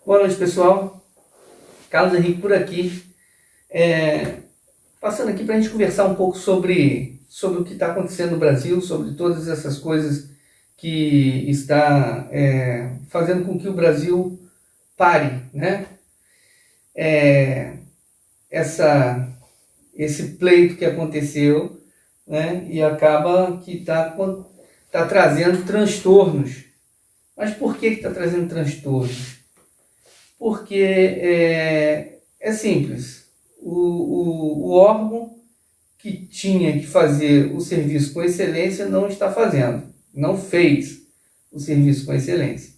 Boa noite, pessoal. Carlos Henrique por aqui. Passando aqui para a gente conversar um pouco sobre o que está acontecendo no Brasil, sobre todas essas coisas que está fazendo com que o Brasil pare, né? Esse pleito que aconteceu, né? E acaba que está trazendo transtornos. Mas por que está trazendo transtornos? Porque é simples. O órgão que tinha que fazer o serviço com excelência não está fazendo, não fez o serviço com excelência.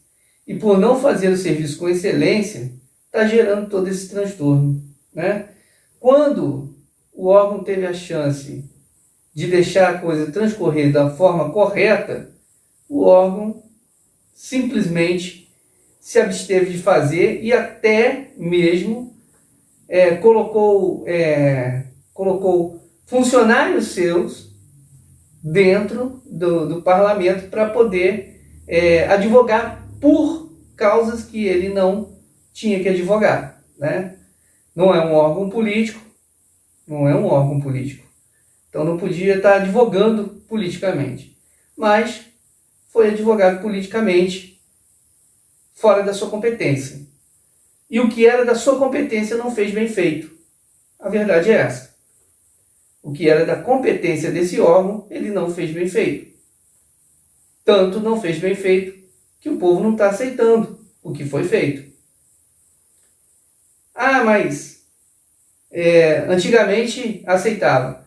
E por não fazer o serviço com excelência, está gerando todo esse transtorno, né? Quando o órgão teve a chance de deixar a coisa transcorrer da forma correta, o órgão simplesmente se absteve de fazer e até mesmo colocou funcionários seus dentro do parlamento para poder advogar por causas que ele não tinha que advogar, né? Não é um órgão político, então não podia estar advogando politicamente, mas foi advogado politicamente fora da sua competência. E o que era da sua competência não fez bem feito. A verdade é essa. O que era da competência desse órgão, ele não fez bem feito. Tanto não fez bem feito que o povo não está aceitando o que foi feito. Ah, mas antigamente aceitava.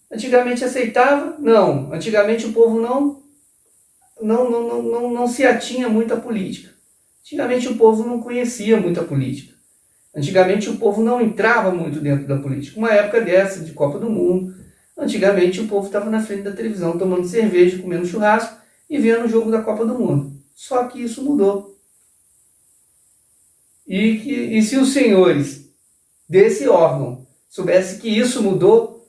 Antigamente aceitava? Não. Antigamente o povo não se atinha muito à política. Antigamente o povo não conhecia muito a política. Antigamente o povo não entrava muito dentro da política. Uma época dessa, de Copa do Mundo, antigamente o povo estava na frente da televisão, tomando cerveja, comendo churrasco e vendo o jogo da Copa do Mundo. Só que isso mudou. E se os senhores desse órgão soubessem que isso mudou,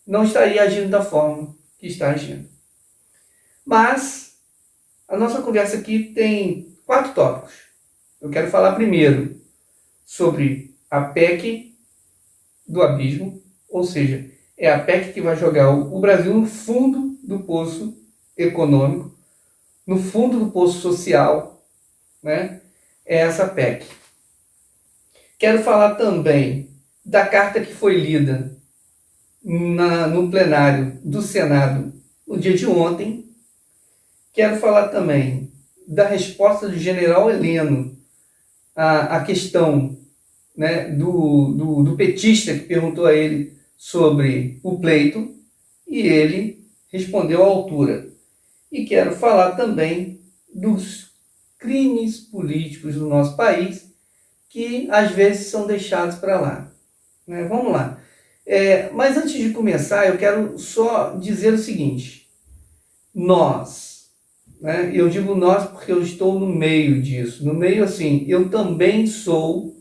não estaria agindo da forma que está agindo. Mas a nossa conversa aqui tem 4 tópicos. Eu quero falar primeiro sobre a PEC do abismo, ou seja, é a PEC que vai jogar o Brasil no fundo do poço econômico, no fundo do poço social, né? É essa PEC. Quero falar também da carta que foi lida no plenário do Senado no dia de ontem. Quero falar também da resposta do general Heleno à questão, né, do petista que perguntou a ele sobre o pleito e ele respondeu à altura. E quero falar também dos crimes políticos do nosso país que às vezes são deixados para lá, né? Vamos lá. Mas antes de começar, eu quero só dizer o seguinte: nós, né? Eu digo nós porque eu estou no meio disso. No meio, assim, eu também sou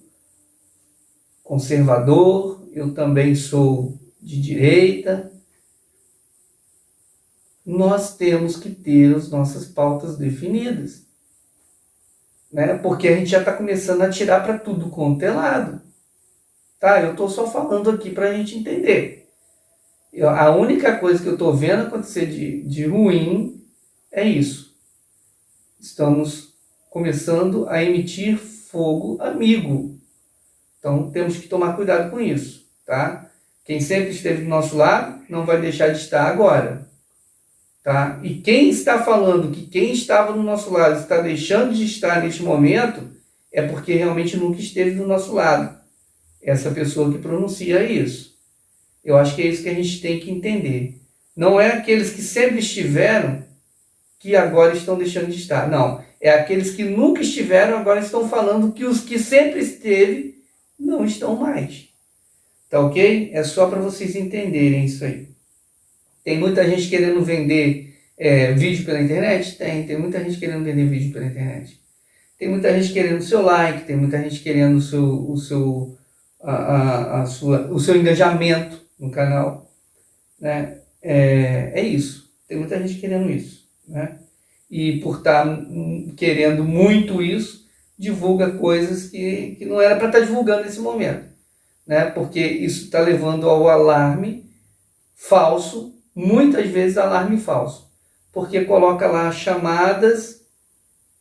conservador, eu também sou de direita. Nós temos que ter as nossas pautas definidas, né? Porque a gente já está começando a tirar para tudo quanto é lado. Tá? Eu estou só falando aqui para a gente entender. A única coisa que eu estou vendo acontecer de ruim é isso. Estamos começando a emitir fogo amigo. Então temos que tomar cuidado com isso, tá? Quem sempre esteve do nosso lado não vai deixar de estar agora, tá? E quem está falando que quem estava do nosso lado está deixando de estar neste momento é porque realmente nunca esteve do nosso lado. Essa pessoa que pronuncia isso. Eu acho que é isso que a gente tem que entender. Não é aqueles que sempre estiveram que agora estão deixando de estar. Não. É aqueles que nunca estiveram, agora estão falando que os que sempre esteve não estão mais. Tá ok? É só para vocês entenderem isso aí. Tem muita gente querendo vender vídeo pela internet? Tem muita gente querendo vender vídeo pela internet. Tem muita gente querendo o seu like, tem muita gente querendo o seu engajamento no canal, né? É isso. Tem muita gente querendo isso, né? E por estar querendo muito isso, divulga coisas que não era para estar divulgando nesse momento, né? Porque isso está levando ao alarme falso, muitas vezes alarme falso, porque coloca lá chamadas,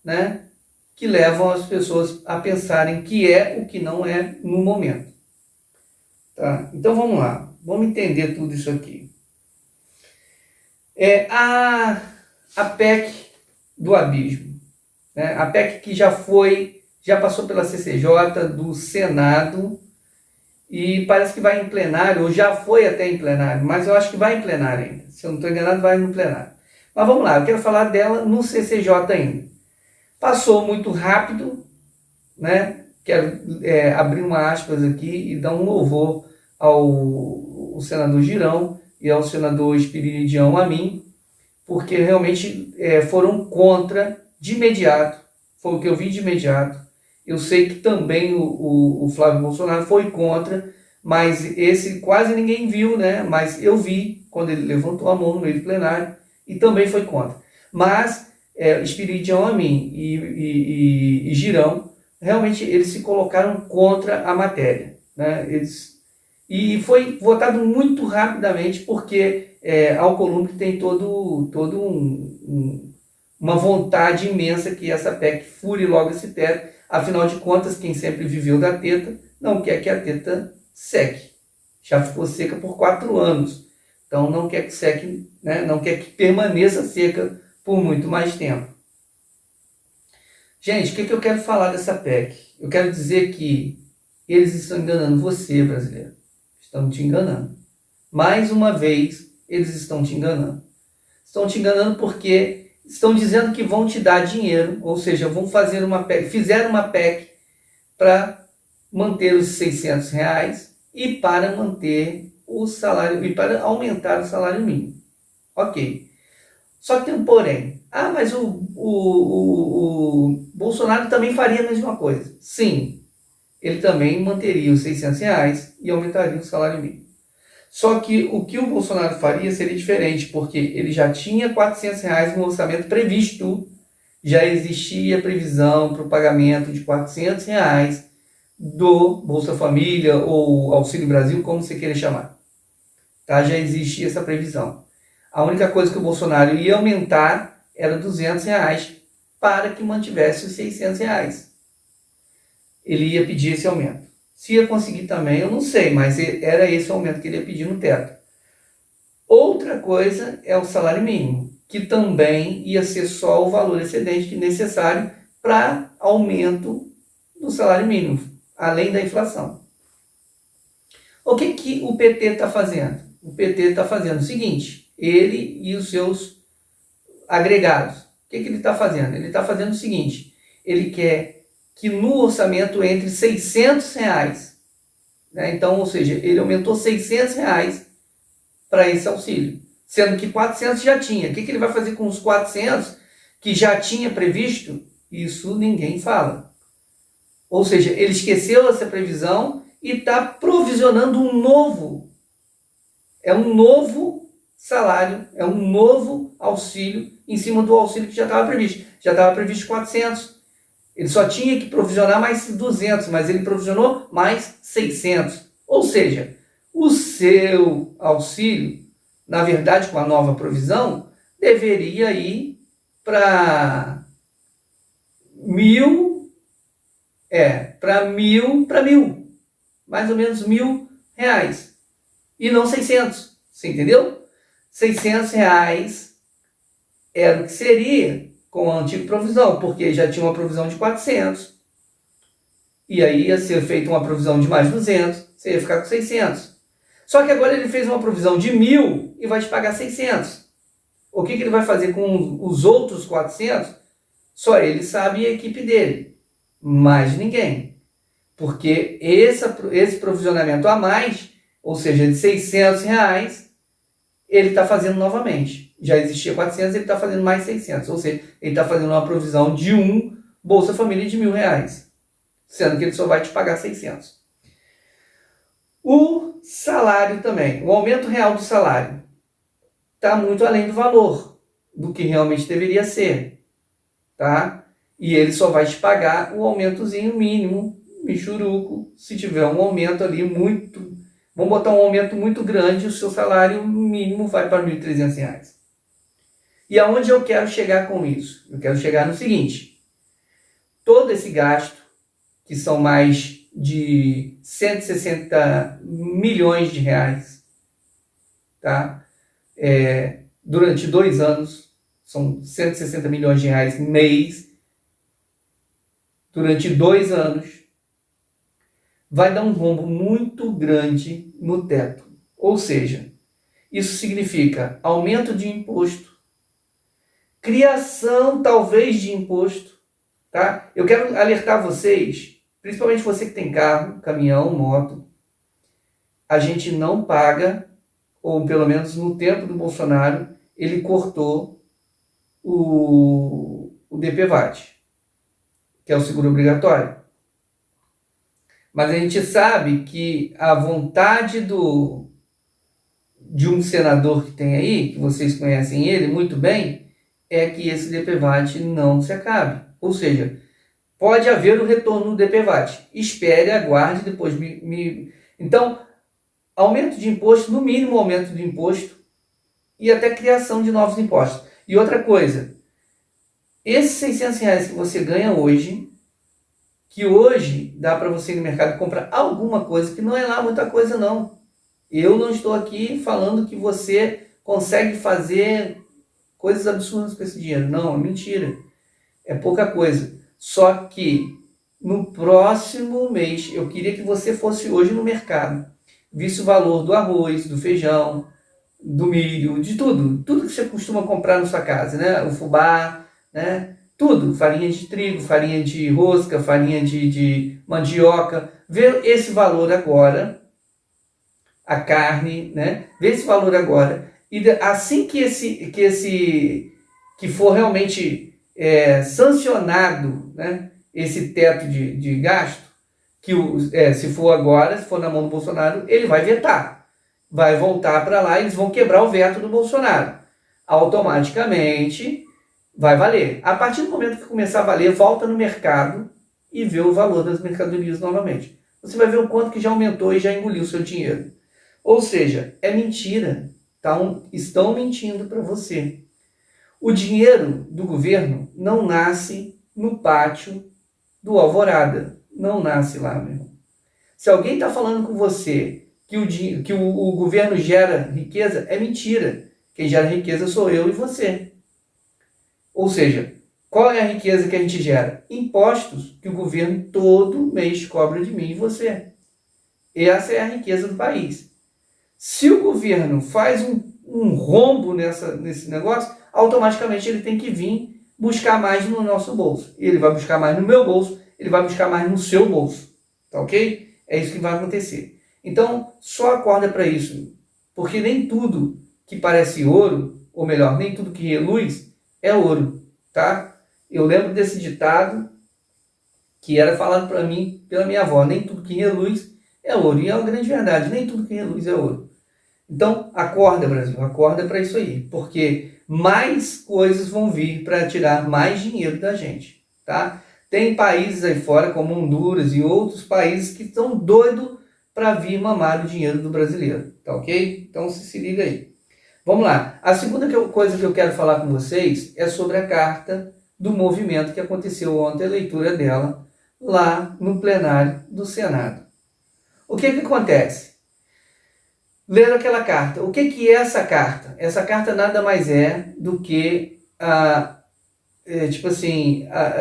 né, que levam as pessoas a pensarem que é o que não é no momento. Tá? Então vamos lá, vamos entender tudo isso aqui. A PEC do abismo, né? A PEC que já passou pela CCJ, do Senado, e parece que vai em plenário, ou já foi até em plenário, mas eu acho que vai em plenário ainda. Se eu não estou enganado, vai no plenário. Mas vamos lá, eu quero falar dela no CCJ ainda. Passou muito rápido, né? Quero abrir uma aspas aqui e dar um louvor ao senador Girão e ao senador Espiridião Amin, porque realmente foram contra de imediato, foi o que eu vi de imediato. Eu sei que também o Flávio Bolsonaro foi contra, mas esse quase ninguém viu, né? Mas eu vi quando ele levantou a mão no meio do plenário e também foi contra. Mas Espiridião Amin e Girão, realmente eles se colocaram contra a matéria, né? E foi votado muito rapidamente, porque Alcolumbre tem uma vontade imensa que essa PEC fure logo esse teto. Afinal de contas, quem sempre viveu da teta não quer que a teta seque. Já ficou seca por 4 anos. Então não quer que seque, né? Não quer que permaneça seca por muito mais tempo. Gente, o que eu quero falar dessa PEC? Eu quero dizer que eles estão enganando você, brasileiro. Estão te enganando. Mais uma vez, eles estão te enganando. Estão te enganando porque estão dizendo que vão te dar dinheiro, ou seja, vão fazer uma PEC, fizeram uma PEC para manter os R$600 e para manter o salário, e para aumentar o salário mínimo. Ok. Só que tem um porém. Mas o Bolsonaro também faria a mesma coisa. Sim, ele também manteria os R$600 e aumentaria o salário mínimo. Só que o que o Bolsonaro faria seria diferente, porque ele já tinha R$400 no orçamento previsto, já existia previsão para o pagamento de R$400 do Bolsa Família ou Auxílio Brasil, como você queira chamar. Tá? Já existia essa previsão. A única coisa que o Bolsonaro ia aumentar era R$200 para que mantivesse os R$600. Ele ia pedir esse aumento. Se ia conseguir também, eu não sei, mas era esse o aumento que ele ia pedir no teto. Outra coisa é o salário mínimo, que também ia ser só o valor excedente necessário para aumento do salário mínimo, além da inflação. O que o PT está fazendo? O PT está fazendo o seguinte, ele e os seus agregados. O que ele está fazendo? Ele está fazendo o seguinte, ele quer que no orçamento entre R$600, né? Então, ou seja, ele aumentou R$600 para esse auxílio, sendo que 400 já tinha. O que ele vai fazer com os 400 que já tinha previsto? Isso ninguém fala. Ou seja, ele esqueceu essa previsão e está provisionando um novo salário, é um novo auxílio em cima do auxílio que já estava previsto. Já estava previsto 400. Ele só tinha que provisionar mais 200, mas ele provisionou mais 600. Ou seja, o seu auxílio, na verdade, com a nova provisão, deveria ir para 1.000, para 1.000, mais ou menos R$1.000, e não 600, você entendeu? R$600 era o que seria com a antiga provisão, porque já tinha uma provisão de 400, e aí ia ser feita uma provisão de mais 200, você ia ficar com 600. Só que agora ele fez uma provisão de 1.000 e vai te pagar 600. O que ele vai fazer com os outros 400? Só ele sabe e a equipe dele, mais ninguém. Porque esse provisionamento a mais, ou seja, de R$600, ele está fazendo novamente. Já existia 400, ele está fazendo mais 600. Ou seja, ele está fazendo uma provisão de um Bolsa Família de R$1.000, sendo que ele só vai te pagar 600. O salário também, o aumento real do salário, está muito além do valor, do que realmente deveria ser. Tá? E ele só vai te pagar o aumentozinho mínimo, michuruco, se tiver um aumento ali muito... Vamos botar um aumento muito grande, o seu salário mínimo vai para R$ 1.300. E aonde eu quero chegar com isso? Eu quero chegar no seguinte: todo esse gasto, que são mais de 160 milhões de reais, tá? Durante 2 anos, são 160 milhões de reais mês, durante 2 anos, vai dar um rombo muito grande no teto. Ou seja, isso significa aumento de imposto, criação talvez de imposto, tá? Eu quero alertar vocês, principalmente você que tem carro, caminhão, moto, a gente não paga, ou pelo menos no tempo do Bolsonaro, ele cortou o DPVAT, que é o seguro obrigatório. Mas a gente sabe que a vontade de um senador que tem aí, que vocês conhecem ele muito bem, é que esse DPVAT não se acabe. Ou seja, pode haver o retorno do DPVAT. Espere, aguarde, depois Então, aumento de imposto, no mínimo aumento de imposto, e até criação de novos impostos. E outra coisa, esses R$ 600 que você ganha hoje, que hoje dá para você ir no mercado comprar alguma coisa, que não é lá muita coisa não. Eu não estou aqui falando que você consegue fazer coisas absurdas com esse dinheiro. Não, é mentira. É pouca coisa. Só que no próximo mês, eu queria que você fosse hoje no mercado, visse o valor do arroz, do feijão, do milho, de tudo. Tudo que você costuma comprar na sua casa, né? O fubá, né? Tudo. Farinha de trigo, farinha de rosca, farinha de mandioca. Vê esse valor agora. A carne, né? Vê esse valor agora. E assim que for realmente sancionado, né, esse teto de gasto, se for agora, se for na mão do Bolsonaro, ele vai vetar. Vai voltar para lá e eles vão quebrar o veto do Bolsonaro. Automaticamente vai valer. A partir do momento que começar a valer, volta no mercado e vê o valor das mercadorias novamente. Você vai ver o quanto que já aumentou e já engoliu o seu dinheiro. Ou seja, é mentira. Estão mentindo para você. O dinheiro do governo não nasce no pátio do Alvorada. Não nasce lá, meu irmão. Se alguém está falando com você que o governo gera riqueza, é mentira. Quem gera riqueza sou eu e você. Ou seja, qual é a riqueza que a gente gera? Impostos que o governo todo mês cobra de mim e você. Essa é a riqueza do país. Se o governo faz um rombo nesse negócio, automaticamente ele tem que vir buscar mais no nosso bolso. Ele vai buscar mais no meu bolso, ele vai buscar mais no seu bolso. Tá ok? É isso que vai acontecer. Então, só acorda para isso. Porque nem tudo que parece ouro, ou melhor, nem tudo que reluz, é ouro. Tá? Eu lembro desse ditado que era falado para mim pela minha avó. Nem tudo que reluz é ouro. E é uma grande verdade. Nem tudo que reluz é ouro. Então, acorda, Brasil, acorda para isso aí, porque mais coisas vão vir para tirar mais dinheiro da gente, tá? Tem países aí fora, como Honduras e outros países, que estão doidos para vir mamar o dinheiro do brasileiro, tá ok? Então, se liga aí. Vamos lá. A segunda coisa que eu quero falar com vocês é sobre a carta do movimento que aconteceu ontem, a leitura dela, lá no plenário do Senado. O que acontece? Leram aquela carta. O que é essa carta? Essa carta nada mais é do que as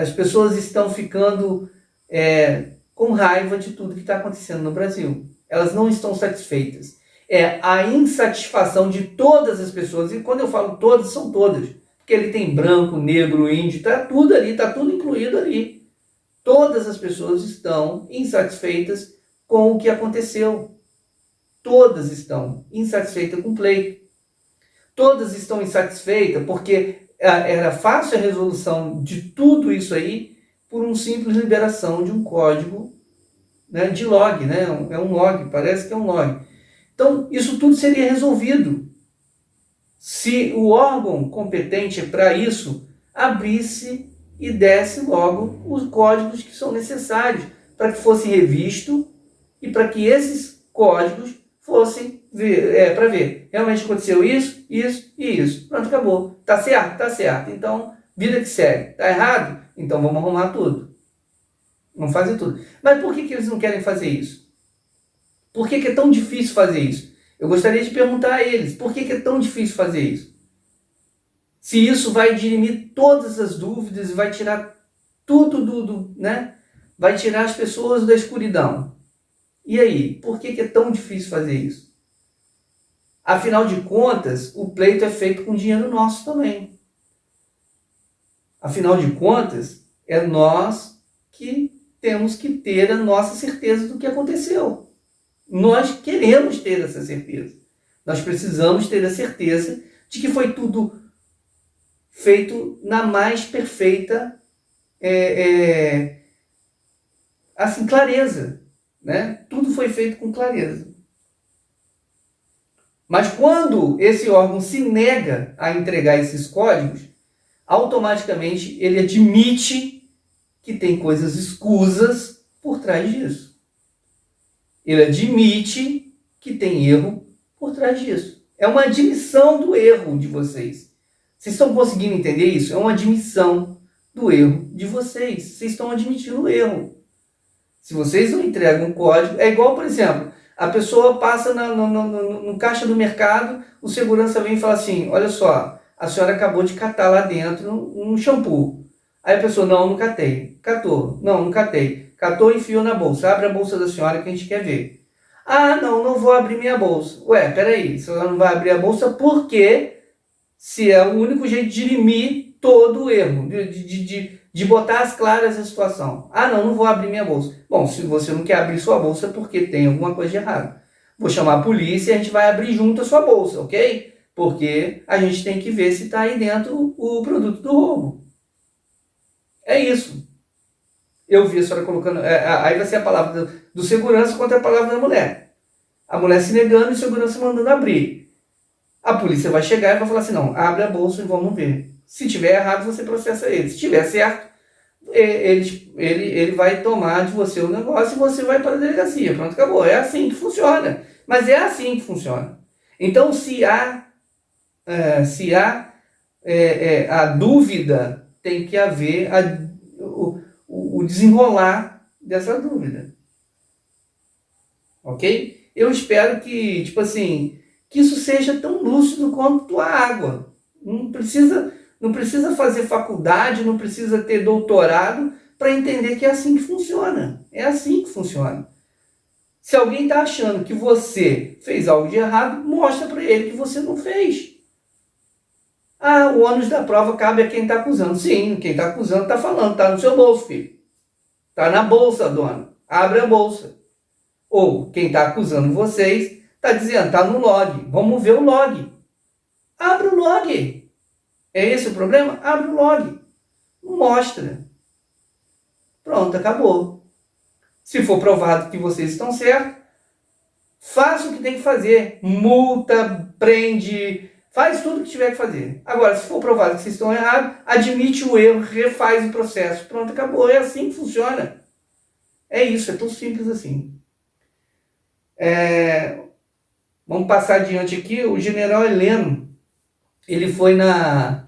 pessoas estão ficando com raiva de tudo que está acontecendo no Brasil. Elas não estão satisfeitas. É a insatisfação de todas as pessoas, e quando eu falo todas, são todas, porque ele tem branco, negro, índio, está tudo ali, está tudo incluído ali. Todas as pessoas estão insatisfeitas com o que aconteceu. Todas estão insatisfeitas com o pleito. Todas estão insatisfeitas porque era fácil a resolução de tudo isso aí por uma simples liberação de um código, né, de log. Né? É um log, parece que é um log. Então, isso tudo seria resolvido se o órgão competente para isso abrisse e desse logo os códigos que são necessários para que fosse revisto e para que esses códigos fossem para ver. Realmente aconteceu isso, isso e isso. Pronto, acabou. Tá certo? Tá certo. Então, vida que segue. Tá errado? Então vamos arrumar tudo. Vamos fazer tudo. Mas por que eles não querem fazer isso? Por que é tão difícil fazer isso? Eu gostaria de perguntar a eles, por que é tão difícil fazer isso? Se isso vai dirimir todas as dúvidas e vai tirar tudo né? Vai tirar as pessoas da escuridão. E aí, por que é tão difícil fazer isso? Afinal de contas, o pleito é feito com dinheiro nosso também. Afinal de contas, é nós que temos que ter a nossa certeza do que aconteceu. Nós queremos ter essa certeza. Nós precisamos ter a certeza de que foi tudo feito na mais perfeita assim, clareza. Né? Tudo foi feito com clareza. Mas quando esse órgão se nega a entregar esses códigos, automaticamente ele admite que tem coisas escusas por trás disso. Ele admite que tem erro por trás disso. É uma admissão do erro de vocês. Vocês estão conseguindo entender isso? É uma admissão do erro de vocês. Vocês estão admitindo o erro. Se vocês não entregam um código, é igual, por exemplo, a pessoa passa no caixa do mercado, o segurança vem e fala assim, olha só, a senhora acabou de catar lá dentro um shampoo. Aí a pessoa, não catei. Catou. Não catei. Catou e enfiou na bolsa. Abre a bolsa da senhora que a gente quer ver. Ah, não vou abrir minha bolsa. Ué, peraí, a senhora não vai abrir a bolsa porque se é o único jeito de dirimir todo o erro, de botar as claras a situação. Ah, não vou abrir minha bolsa. Bom, se você não quer abrir sua bolsa é porque tem alguma coisa de errado. Vou chamar a polícia e a gente vai abrir junto a sua bolsa, ok? Porque a gente tem que ver se está aí dentro o produto do roubo. É isso. Eu vi a senhora colocando... aí vai ser a palavra do segurança contra a palavra da mulher. A mulher se negando e o segurança mandando abrir. A polícia vai chegar e vai falar assim, não, abre a bolsa e vamos ver. Se tiver errado, você processa ele. Se tiver certo, ele vai tomar de você o negócio e você vai para a delegacia. Pronto, acabou. É assim que funciona. Mas é assim que funciona. Então, se há a dúvida, tem que haver o desenrolar dessa dúvida. Ok? Eu espero que, tipo assim, que isso seja tão lúcido quanto a água. Não precisa fazer faculdade, não precisa ter doutorado para entender que é assim que funciona. É assim que funciona. Se alguém está achando que você fez algo de errado, mostra para ele que você não fez. Ah, o ônus da prova cabe a quem está acusando. Sim, quem está acusando está falando, está no seu bolso, filho. Está na bolsa, dona. Abre a bolsa. Ou quem está acusando vocês está dizendo, está no log. Vamos ver o log. Abre o log. É esse o problema? Abre o log. Mostra. Pronto, acabou. Se for provado que vocês estão certos, faça o que tem que fazer. Multa, prende, faz tudo o que tiver que fazer. Agora, se for provado que vocês estão errados, admite o erro, refaz o processo. Pronto, acabou. É assim que funciona. É isso, é tão simples assim. Vamos passar adiante aqui. O general Heleno, ele foi lá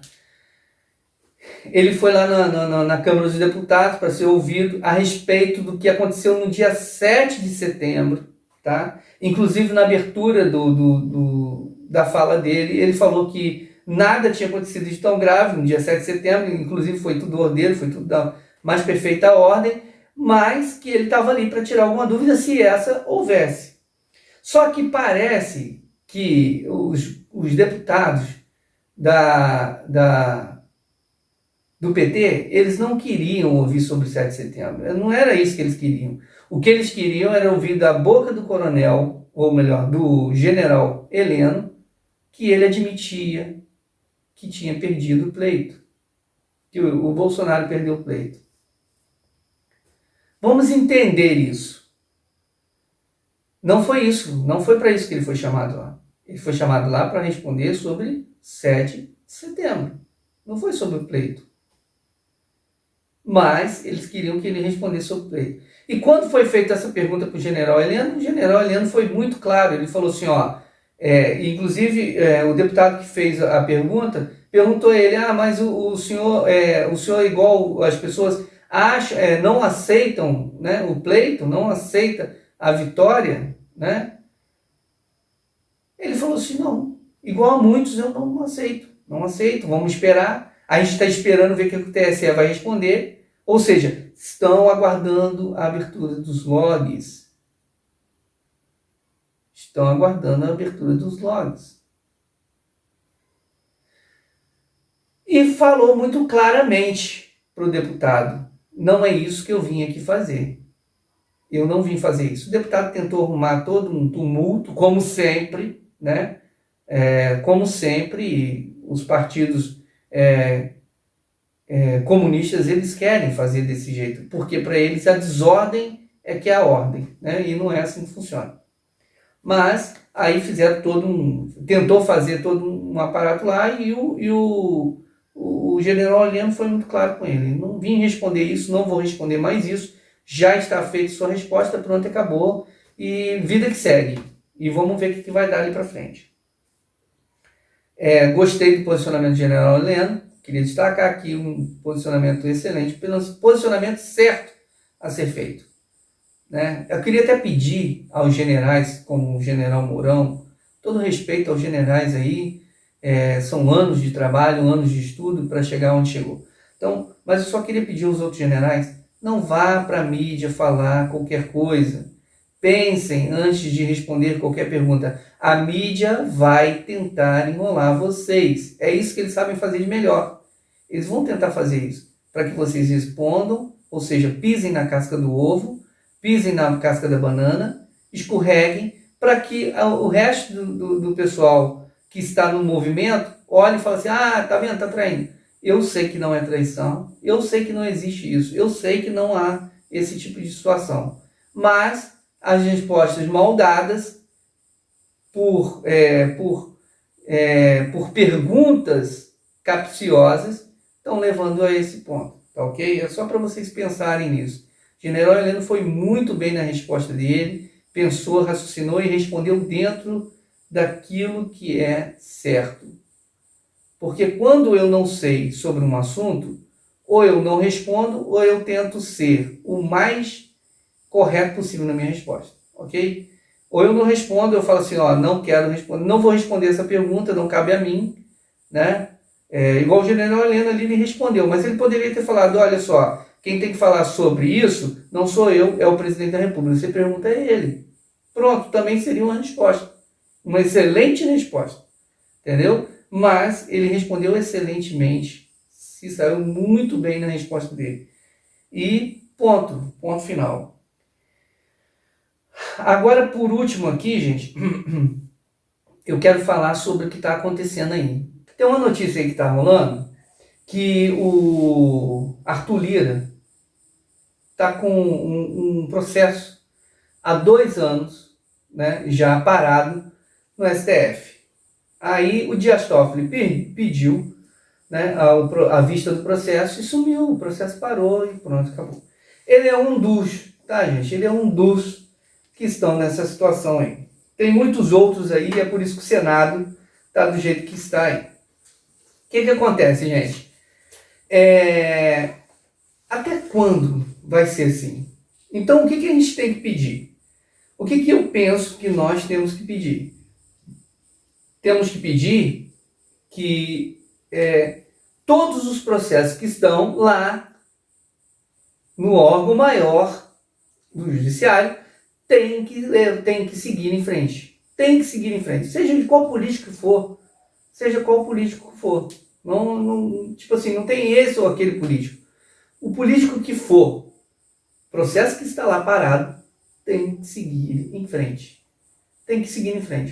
na Câmara dos Deputados para ser ouvido a respeito do que aconteceu no dia 7 de setembro, tá? Inclusive na abertura da fala dele, ele falou que nada tinha acontecido de tão grave no dia 7 de setembro, inclusive foi tudo ordeiro, foi tudo da mais perfeita ordem, mas que ele estava ali para tirar alguma dúvida se essa houvesse. Só que parece que os deputados do PT, eles não queriam ouvir sobre o 7 de setembro. Não era isso que eles queriam. O que eles queriam era ouvir da boca do coronel, ou melhor, do general Heleno, que ele admitia que tinha perdido o pleito. Que o Bolsonaro perdeu o pleito. Vamos entender isso. Não foi isso, não foi para isso que ele foi chamado lá. Ele foi chamado lá para responder sobre 7 de setembro. Não foi sobre o pleito. mas eles queriam que ele respondesse sobre o pleito. E quando foi feita essa pergunta para o general Heleno foi muito claro, ele falou assim, ó, inclusive o deputado que fez a pergunta perguntou a ele, mas o senhor é igual as pessoas não aceitam, né, o pleito, não aceita a vitória, né? Ele falou assim, não, igual a muitos eu não aceito, vamos esperar, a gente está esperando ver o que o TSE vai responder, ou seja, estão aguardando a abertura dos logs. Estão aguardando a abertura dos logs. E falou muito claramente para o deputado, não é isso que eu vim aqui fazer. Eu não vim fazer isso. O deputado tentou arrumar todo um tumulto, como sempre, né? Como sempre, os partidos comunistas, eles querem fazer desse jeito, porque para eles a desordem é que é a ordem, né? E não é assim que funciona. Mas aí fizeram tentou fazer todo um aparato lá e o general Heleno foi muito claro com ele. Não vim responder isso, não vou responder mais isso, já está feita sua resposta, pronto, acabou, e vida que segue. E vamos ver o que vai dar ali para frente. Gostei do posicionamento do general Heleno, queria destacar aqui um posicionamento excelente, pelo posicionamento certo a ser feito. Né? Eu queria até pedir aos generais, como o general Mourão, todo respeito aos generais aí, são anos de trabalho, anos de estudo para chegar onde chegou. Então, mas eu só queria pedir aos outros generais, não vá para a mídia falar qualquer coisa. Pensem antes de responder qualquer pergunta. A mídia vai tentar enrolar vocês. É isso que eles sabem fazer de melhor. Eles vão tentar fazer isso para que vocês respondam, ou seja, pisem na casca do ovo, pisem na casca da banana, escorreguem, para que o resto do pessoal que está no movimento olhe e fale assim, tá vendo, tá traindo. Eu sei que não é traição, eu sei que não existe isso, eu sei que não há esse tipo de situação. Mas as respostas mal dadas por perguntas capciosas estão levando a esse ponto, tá ok? É só para vocês pensarem nisso. O general Heleno foi muito bem na resposta dele, pensou, raciocinou e respondeu dentro daquilo que é certo. Porque quando eu não sei sobre um assunto, ou eu não respondo, ou eu tento ser o mais correto possível na minha resposta, ok? Ou eu não respondo, eu falo assim, não quero responder, não vou responder essa pergunta, não cabe a mim, né? Igual o general Heleno ali, ele respondeu, mas ele poderia ter falado, olha só, quem tem que falar sobre isso não sou eu, é o presidente da República, você pergunta a ele. Pronto, também seria uma resposta, uma excelente resposta, entendeu? Mas ele respondeu excelentemente, se saiu muito bem na resposta dele. E ponto final. Agora, por último aqui, gente, eu quero falar sobre o que está acontecendo aí. Tem uma notícia aí que está rolando, que o Arthur Lira está com um processo há 2 anos, né, já parado no STF. Aí o Dias Toffoli pediu, né, a vista do processo e sumiu, o processo parou e pronto, acabou. Ele é um dos, tá, gente? Ele é um dos que estão nessa situação aí. Tem muitos outros aí, é por isso que o Senado está do jeito que está aí. O que acontece, gente? Até quando vai ser assim? Então, o que a gente tem que pedir? O que eu penso que nós temos que pedir? Temos que pedir que todos os processos que estão lá no órgão maior do judiciário têm que seguir em frente. Tem que seguir em frente. Seja de qual político for. Não, tipo assim, não tem esse ou aquele político. O político que for, processo que está lá parado, tem que seguir em frente.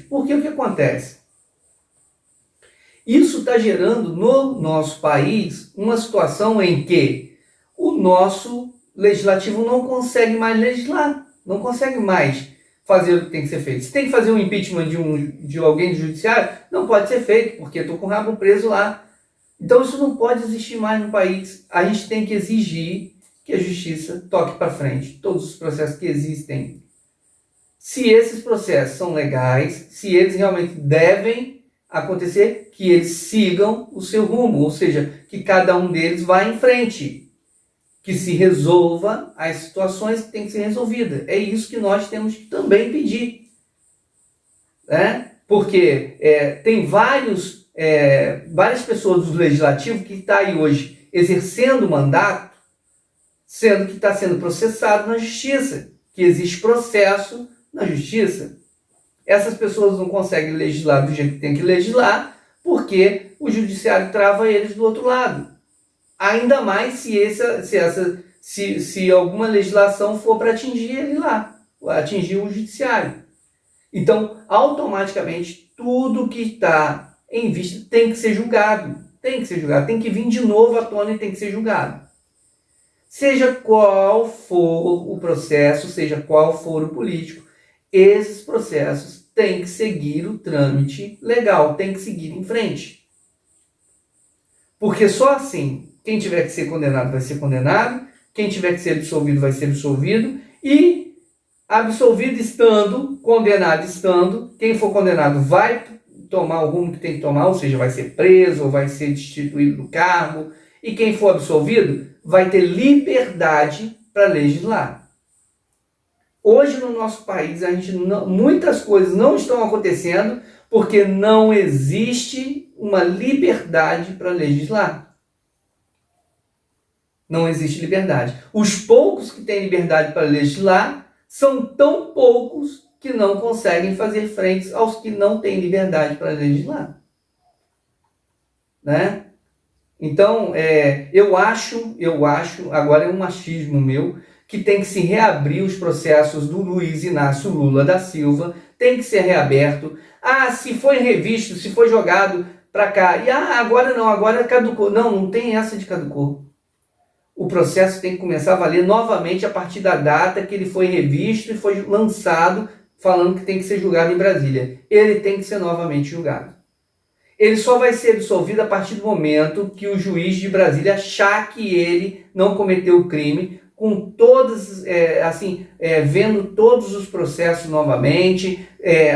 Porque o que acontece? Isso está gerando no nosso país uma situação em que o nosso legislativo não consegue mais legislar, não consegue mais fazer o que tem que ser feito. Se tem que fazer um impeachment de alguém do judiciário, não pode ser feito, porque estou com o rabo preso lá. Então isso não pode existir mais no país. A gente tem que exigir que a justiça toque para frente todos os processos que existem. Se esses processos são legais, se eles realmente devem acontecer, que eles sigam o seu rumo, ou seja, que cada um deles vá em frente, que se resolva as situações que têm que ser resolvidas. É isso que nós temos que também pedir, né? Porque tem várias pessoas do legislativo que estão aí hoje exercendo o mandato, sendo que está sendo processado na justiça, que existe processo na justiça. Essas pessoas não conseguem legislar do jeito que tem que legislar, porque o judiciário trava eles do outro lado. Ainda mais se alguma legislação for para atingir ele lá, atingir o judiciário. Então, automaticamente, tudo que está em vista tem que ser julgado. Tem que vir de novo à tona e tem que ser julgado. Seja qual for o processo, seja qual for o político, esses processos têm que seguir o trâmite legal, tem que seguir em frente. Porque só assim, quem tiver que ser condenado vai ser condenado, quem tiver que ser absolvido vai ser absolvido, e absolvido estando, condenado estando, quem for condenado vai tomar o rumo que tem que tomar, ou seja, vai ser preso ou vai ser destituído do cargo, e quem for absolvido vai ter liberdade para legislar. Hoje no nosso país, muitas coisas não estão acontecendo porque não existe uma liberdade para legislar. Não existe liberdade. Os poucos que têm liberdade para legislar são tão poucos que não conseguem fazer frente aos que não têm liberdade para legislar. Né? Então, eu acho, agora é um machismo meu, que tem que se reabrir os processos do Luiz Inácio Lula da Silva, tem que ser reaberto. Se foi revisto, se foi jogado para cá, e agora não, agora caducou. Não tem essa de caducou. O processo tem que começar a valer novamente a partir da data que ele foi revisto e foi lançado, falando que tem que ser julgado em Brasília. Ele tem que ser novamente julgado. Ele só vai ser absolvido a partir do momento que o juiz de Brasília achar que ele não cometeu o crime, com todos, vendo todos os processos novamente,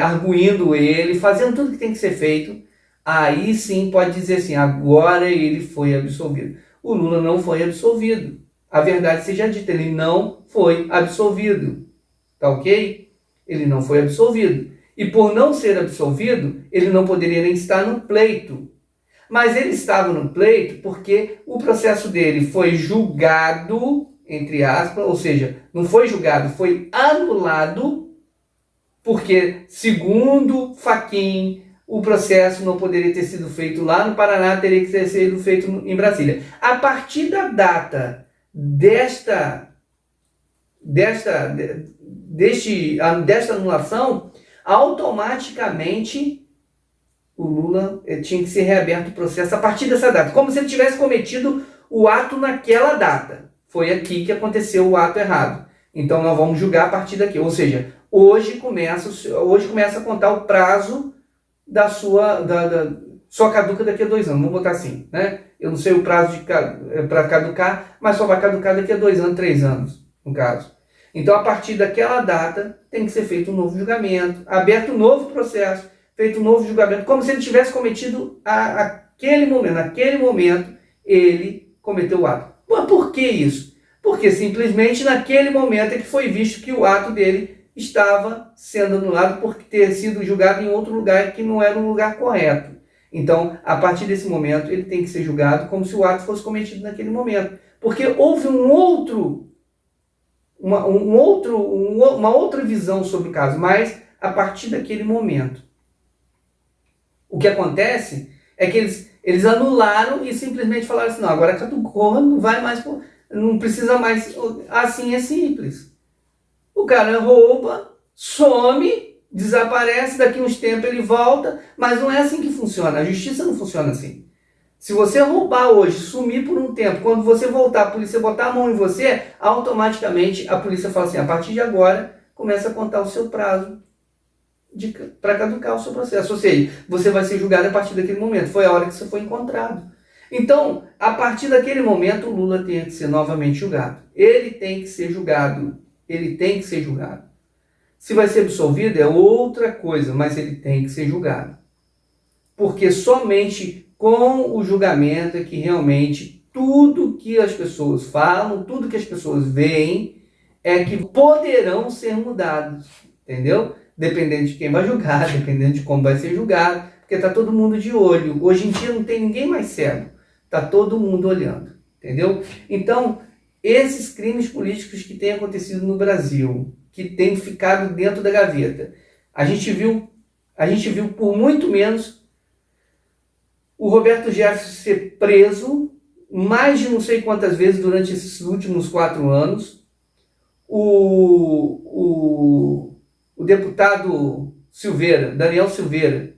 arguindo ele, fazendo tudo que tem que ser feito, aí sim pode dizer assim, agora ele foi absolvido. O Lula não foi absolvido. A verdade seja dita, ele não foi absolvido. Tá ok? Ele não foi absolvido. E por não ser absolvido, ele não poderia nem estar no pleito. Mas ele estava no pleito porque o processo dele foi julgado, entre aspas, ou seja, não foi julgado, foi anulado, porque, segundo Fachin, o processo não poderia ter sido feito lá no Paraná, teria que ter sido feito em Brasília. A partir da data desta anulação, automaticamente o Lula tinha que ser reaberto o processo a partir dessa data, como se ele tivesse cometido o ato naquela data. Foi aqui que aconteceu o ato errado. Então nós vamos julgar a partir daqui. Ou seja, hoje começa a contar o prazo da sua caduca daqui a 2 anos. Vamos botar assim, né? Eu não sei o prazo para caducar, mas só vai caducar daqui a 2 anos, 3 anos, no caso. Então, a partir daquela data, tem que ser feito um novo julgamento, aberto um novo processo, feito um novo julgamento, como se ele tivesse cometido naquele momento, ele cometeu o ato. Mas por que isso? Porque simplesmente naquele momento é que foi visto que o ato dele estava sendo anulado por ter sido julgado em outro lugar que não era um lugar correto. Então, a partir desse momento, ele tem que ser julgado como se o ato fosse cometido naquele momento. Porque houve uma outra visão sobre o caso, mas a partir daquele momento. O que acontece é que eles anularam e simplesmente falaram assim, não, agora caducou, não vai mais, não precisa mais, assim é simples. O cara rouba, some, desaparece, daqui a uns tempos ele volta, mas não é assim que funciona, a justiça não funciona assim. Se você roubar hoje, sumir por um tempo, quando você voltar, a polícia botar a mão em você, automaticamente a polícia fala assim, a partir de agora, começa a contar o seu prazo para caducar o seu processo. Ou seja, você vai ser julgado a partir daquele momento. Foi a hora que você foi encontrado. Então, a partir daquele momento, o Lula tem que ser novamente julgado. Ele tem que ser julgado. Ele tem que ser julgado. Se vai ser absolvido é outra coisa, mas ele tem que ser julgado. Porque somente com o julgamento é que realmente tudo que as pessoas falam, tudo que as pessoas veem, é que poderão ser mudados. Entendeu? Dependendo de quem vai julgar, dependendo de como vai ser julgado, porque está todo mundo de olho. Hoje em dia não tem ninguém mais cego. Está todo mundo olhando. Entendeu? Então, esses crimes políticos que têm acontecido no Brasil, que têm ficado dentro da gaveta, a gente viu por muito menos o Roberto Jefferson ser preso mais de não sei quantas vezes durante esses últimos 4 anos. O deputado Silveira, Daniel Silveira,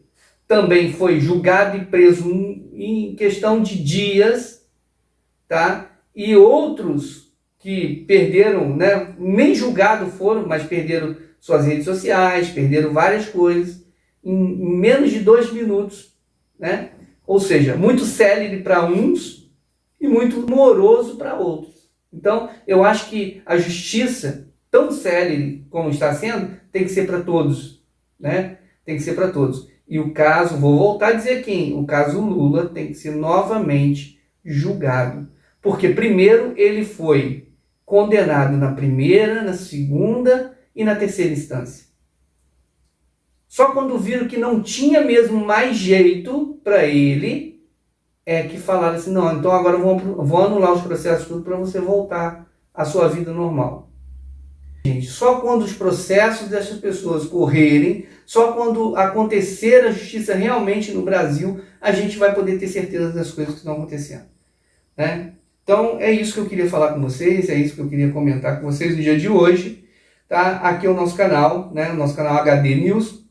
também foi julgado e preso em questão de dias, tá? E outros que perderam, né, nem julgados foram, mas perderam suas redes sociais, perderam várias coisas em menos de 2 minutos, né? Ou seja, muito célere para uns e muito moroso para outros. Então, eu acho que a justiça, tão célere como está sendo, tem que ser para todos, né? Tem que ser para todos. E o caso, vou voltar a dizer aqui, o caso Lula tem que ser novamente julgado. Porque primeiro ele foi condenado na primeira, na segunda e na terceira instância. Só quando viram que não tinha mesmo mais jeito para ele, é que falaram assim, não, então agora vou anular os processos tudo para você voltar à sua vida normal. Gente, só quando os processos dessas pessoas correrem, só quando acontecer a justiça realmente no Brasil, a gente vai poder ter certeza das coisas que estão acontecendo, né? Então, é isso que eu queria falar com vocês, é isso que eu queria comentar com vocês no dia de hoje, tá? Aqui é o nosso canal, né? O nosso canal HD News.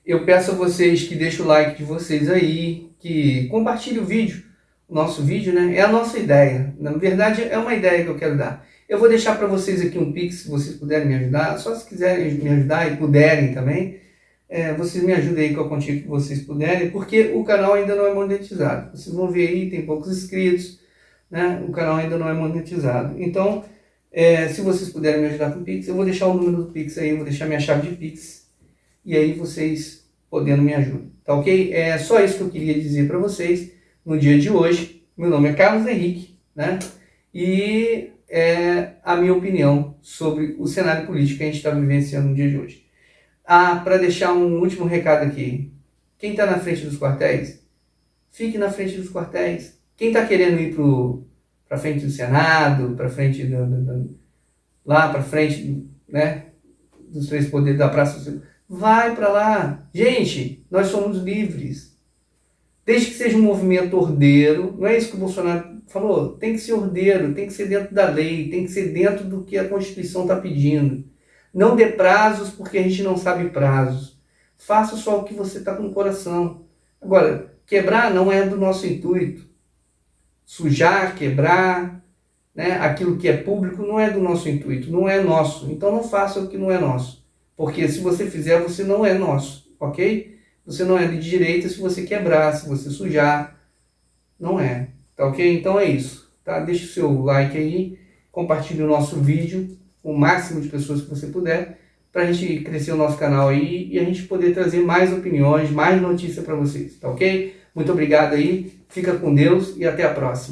Eu peço a vocês que deixem o like de vocês aí, que compartilhem o vídeo, o nosso vídeo, né? É a nossa ideia. Na verdade, é uma ideia que eu quero dar. Eu vou deixar para vocês aqui um Pix, se vocês puderem me ajudar. Só se quiserem me ajudar e puderem também, vocês me ajudem aí com a quantia que vocês puderem, porque o canal ainda não é monetizado. Vocês vão ver aí, tem poucos inscritos, né? O canal ainda não é monetizado. Então, se vocês puderem me ajudar com o Pix, eu vou deixar o número do Pix aí, eu vou deixar minha chave de Pix. E aí vocês podendo me ajudar, tá ok? É só isso que eu queria dizer para vocês no dia de hoje. Meu nome é Carlos Henrique, né? E é a minha opinião sobre o cenário político que a gente está vivenciando no dia de hoje. Para deixar um último recado aqui. Quem está na frente dos quartéis, fique na frente dos quartéis. Quem está querendo ir para frente do Senado, para frente lá para frente, né, dos 3 poderes da Praça, vai para lá. Gente, nós somos livres. Desde que seja um movimento ordeiro, não é isso que o Bolsonaro falou? Tem que ser ordeiro, tem que ser dentro da lei, tem que ser dentro do que a Constituição está pedindo. Não dê prazos porque a gente não sabe prazos. Faça só o que você está com o coração. Agora, quebrar não é do nosso intuito. Sujar, quebrar, né, aquilo que é público não é do nosso intuito, não é nosso. Então não faça o que não é nosso. Porque se você fizer, você não é nosso, ok? Você não é de direita se você quebrar, se você sujar. Não é, tá ok? Então é isso, tá? Deixa o seu like aí, compartilhe o nosso vídeo com o máximo de pessoas que você puder, para a gente crescer o nosso canal aí e a gente poder trazer mais opiniões, mais notícias para vocês, tá ok? Muito obrigado aí, fica com Deus e até a próxima.